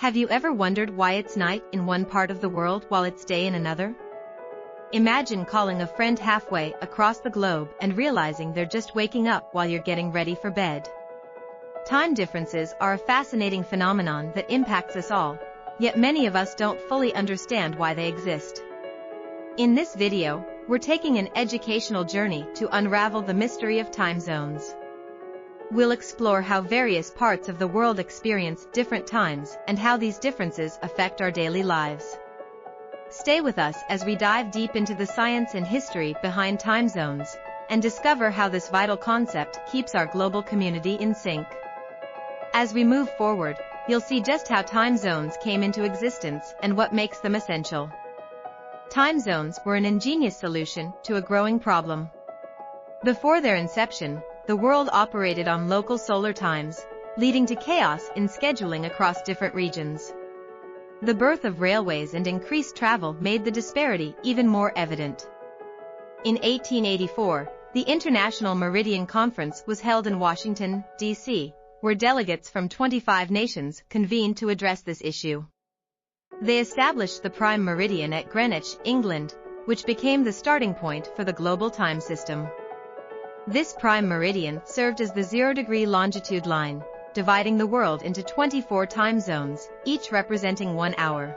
Have you ever wondered why it's night in one part of the world while it's day in another? Imagine calling a friend halfway across the globe and realizing they're just waking up while you're getting ready for bed. Time differences are a fascinating phenomenon that impacts us all, yet many of us don't fully understand why they exist. In this video, we're taking an educational journey to unravel the mystery of time zones. We'll explore how various parts of the world experience different times and how these differences affect our daily lives. Stay with us as we dive deep into the science and history behind time zones and discover how this vital concept keeps our global community in sync. As we move forward, you'll see just how time zones came into existence and what makes them essential. Time zones were an ingenious solution to a growing problem. Before their inception, the world operated on local solar times, leading to chaos in scheduling across different regions. The birth of railways and increased travel made the disparity even more evident. In 1884, the International Meridian Conference was held in Washington, D.C., where delegates from 25 nations convened to address this issue. They established the prime meridian at Greenwich, England, which became the starting point for the global time system. This prime meridian served as the 0-degree longitude line, dividing the world into 24 time zones, each representing 1 hour.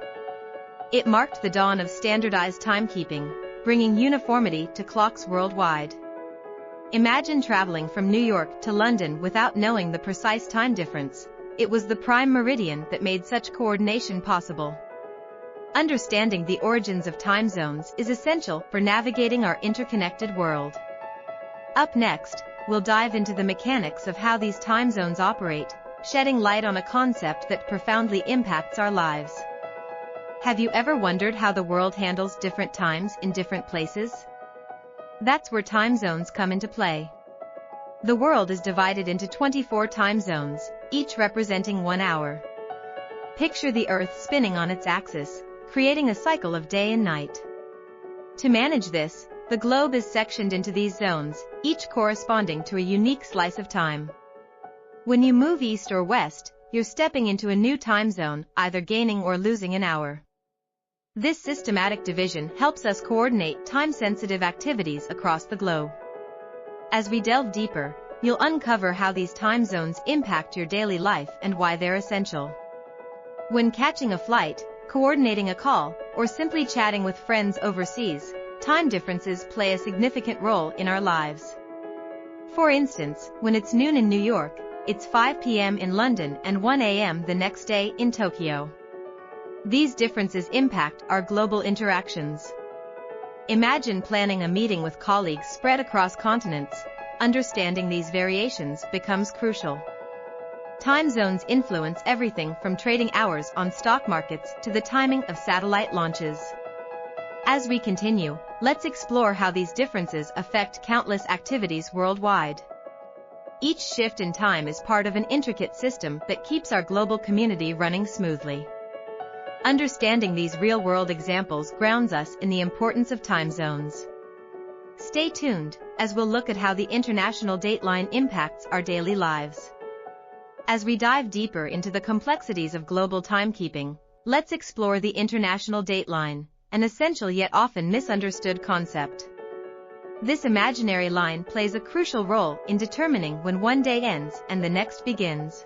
It marked the dawn of standardized timekeeping, bringing uniformity to clocks worldwide. Imagine traveling from New York to London without knowing the precise time difference. It was the prime meridian that made such coordination possible. Understanding the origins of time zones is essential for navigating our interconnected world. Up next, we'll dive into the mechanics of how these time zones operate, shedding light on a concept that profoundly impacts our lives. Have you ever wondered how the world handles different times in different places? That's where time zones come into play. The world is divided into 24 time zones, each representing 1 hour. Picture the Earth spinning on its axis, creating a cycle of day and night. To manage this, the globe is sectioned into these zones, each corresponding to a unique slice of time. When you move east or west, you're stepping into a new time zone, either gaining or losing an hour. This systematic division helps us coordinate time-sensitive activities across the globe. As we delve deeper, you'll uncover how these time zones impact your daily life and why they're essential. When catching a flight, coordinating a call, or simply chatting with friends overseas, time differences play a significant role in our lives. For instance, when it's noon in New York, it's 5 p.m. in London and 1 a.m. the next day in Tokyo. These differences impact our global interactions. Imagine planning a meeting with colleagues spread across continents. Understanding these variations becomes crucial. Time zones influence everything from trading hours on stock markets to the timing of satellite launches. As we continue, let's explore how these differences affect countless activities worldwide. Each shift in time is part of an intricate system that keeps our global community running smoothly. Understanding these real-world examples grounds us in the importance of time zones. Stay tuned, as we'll look at how the international dateline impacts our daily lives. As we dive deeper into the complexities of global timekeeping, let's explore the international dateline, an essential yet often misunderstood concept. This imaginary line plays a crucial role in determining when one day ends and the next begins.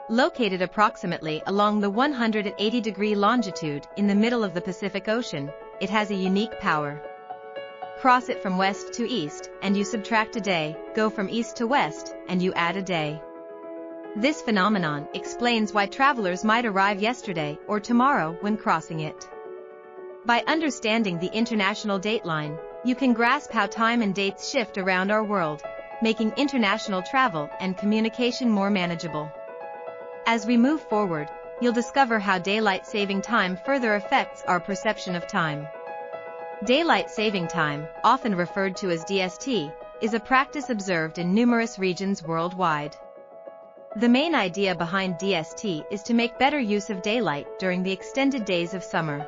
Located approximately along the 180-degree longitude in the middle of the Pacific Ocean, it has a unique power. Cross it from west to east, and you subtract a day, go from east to west, and you add a day. This phenomenon explains why travelers might arrive yesterday or tomorrow when crossing it. By understanding the international dateline, you can grasp how time and dates shift around our world, making international travel and communication more manageable. As we move forward, you'll discover how daylight saving time further affects our perception of time. Daylight saving time, often referred to as DST, is a practice observed in numerous regions worldwide. The main idea behind DST is to make better use of daylight during the extended days of summer.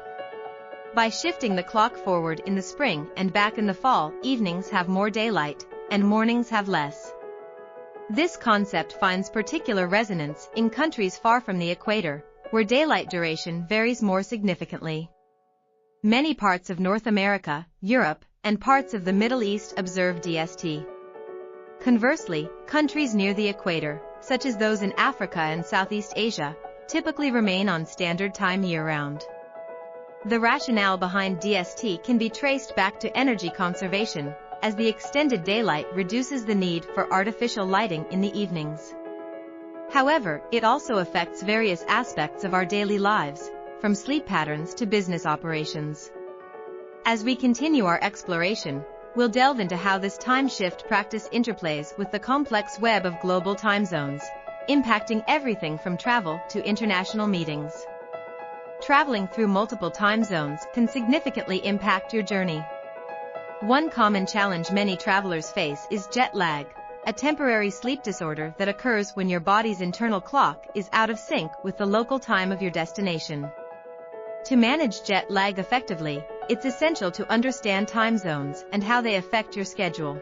By shifting the clock forward in the spring and back in the fall, evenings have more daylight, and mornings have less. This concept finds particular resonance in countries far from the equator, where daylight duration varies more significantly. Many parts of North America, Europe, and parts of the Middle East observe DST. Conversely, countries near the equator, such as those in Africa and Southeast Asia, typically remain on standard time year-round. The rationale behind DST can be traced back to energy conservation, as the extended daylight reduces the need for artificial lighting in the evenings. However, it also affects various aspects of our daily lives, from sleep patterns to business operations. As we continue our exploration, we'll delve into how this time shift practice interplays with the complex web of global time zones, impacting everything from travel to international meetings. Traveling through multiple time zones can significantly impact your journey. One common challenge many travelers face is jet lag, a temporary sleep disorder that occurs when your body's internal clock is out of sync with the local time of your destination. To manage jet lag effectively, it's essential to understand time zones and how they affect your schedule.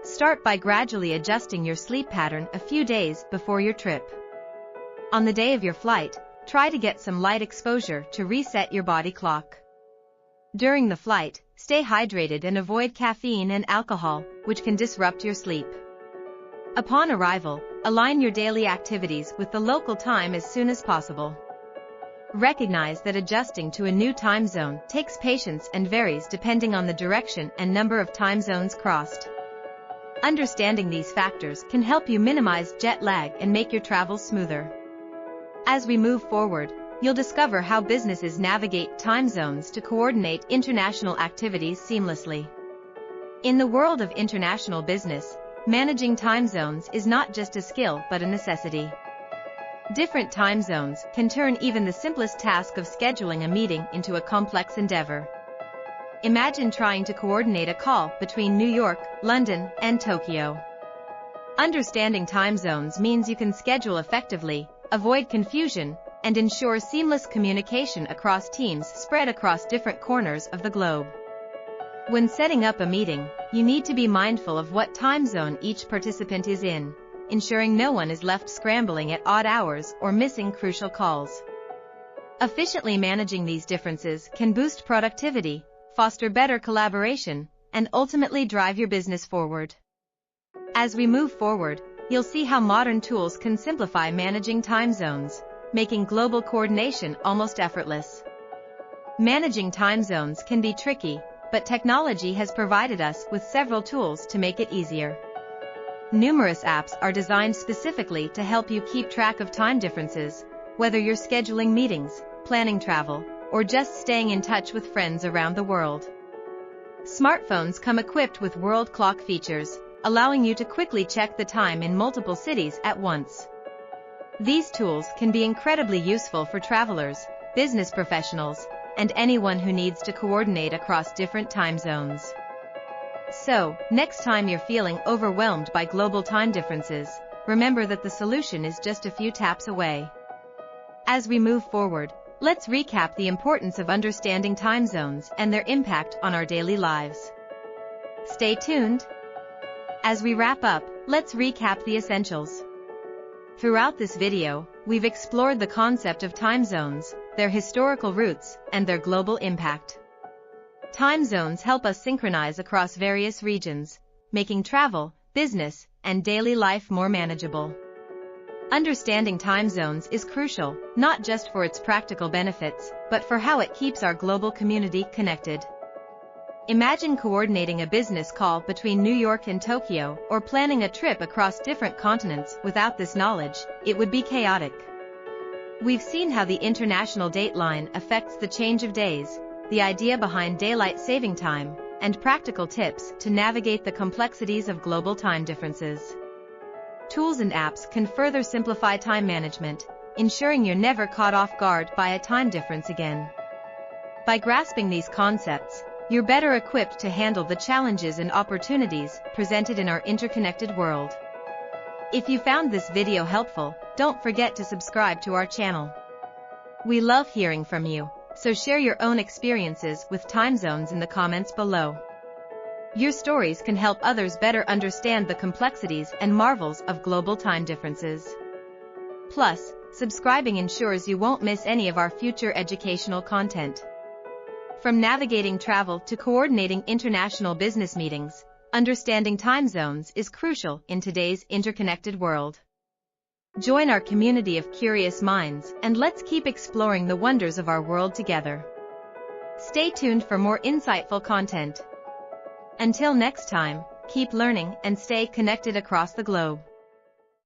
Start by gradually adjusting your sleep pattern a few days before your trip. On the day of your flight, try to get some light exposure to reset your body clock. During the flight, stay hydrated and avoid caffeine and alcohol, which can disrupt your sleep. Upon arrival, align your daily activities with the local time as soon as possible. Recognize that adjusting to a new time zone takes patience and varies depending on the direction and number of time zones crossed. Understanding these factors can help you minimize jet lag and make your travels smoother. As we move forward, you'll discover how businesses navigate time zones to coordinate international activities seamlessly. In the world of international business, managing time zones is not just a skill but a necessity. Different time zones can turn even the simplest task of scheduling a meeting into a complex endeavor. Imagine trying to coordinate a call between New York, London, and Tokyo. Understanding time zones means you can schedule effectively, avoid confusion, and ensure seamless communication across teams spread across different corners of the globe. When setting up a meeting, you need to be mindful of what time zone each participant is in, ensuring no one is left scrambling at odd hours or missing crucial calls. Efficiently managing these differences can boost productivity, foster better collaboration, and ultimately drive your business forward. As we move forward, you'll see how modern tools can simplify managing time zones, making global coordination almost effortless. Managing time zones can be tricky, but technology has provided us with several tools to make it easier. Numerous apps are designed specifically to help you keep track of time differences, whether you're scheduling meetings, planning travel, or just staying in touch with friends around the world. Smartphones come equipped with world clock features, allowing you to quickly check the time in multiple cities at once. These tools can be incredibly useful for travelers, business professionals, and anyone who needs to coordinate across different time zones. So, next time you're feeling overwhelmed by global time differences, remember that the solution is just a few taps away. As we move forward, let's recap the importance of understanding time zones and their impact on our daily lives. Stay tuned. As we wrap up, let's recap the essentials. Throughout this video, we've explored the concept of time zones, their historical roots, and their global impact. Time zones help us synchronize across various regions, making travel, business, and daily life more manageable. Understanding time zones is crucial, not just for its practical benefits, but for how it keeps our global community connected. Imagine coordinating a business call between New York and Tokyo, or planning a trip across different continents without this knowledge. It would be chaotic. We've seen how the international dateline affects the change of days, the idea behind daylight saving time, and practical tips to navigate the complexities of global time differences. Tools and apps can further simplify time management, ensuring you're never caught off guard by a time difference again. By grasping these concepts, you're better equipped to handle the challenges and opportunities presented in our interconnected world. If you found this video helpful, don't forget to subscribe to our channel. We love hearing from you, so share your own experiences with time zones in the comments below. Your stories can help others better understand the complexities and marvels of global time differences. Plus, Subscribing ensures you won't miss any of our future educational content. From navigating travel to coordinating international business meetings, understanding time zones is crucial in today's interconnected world. Join our community of curious minds and let's keep exploring the wonders of our world together. Stay tuned for more insightful content. Until next time, keep learning and stay connected across the globe.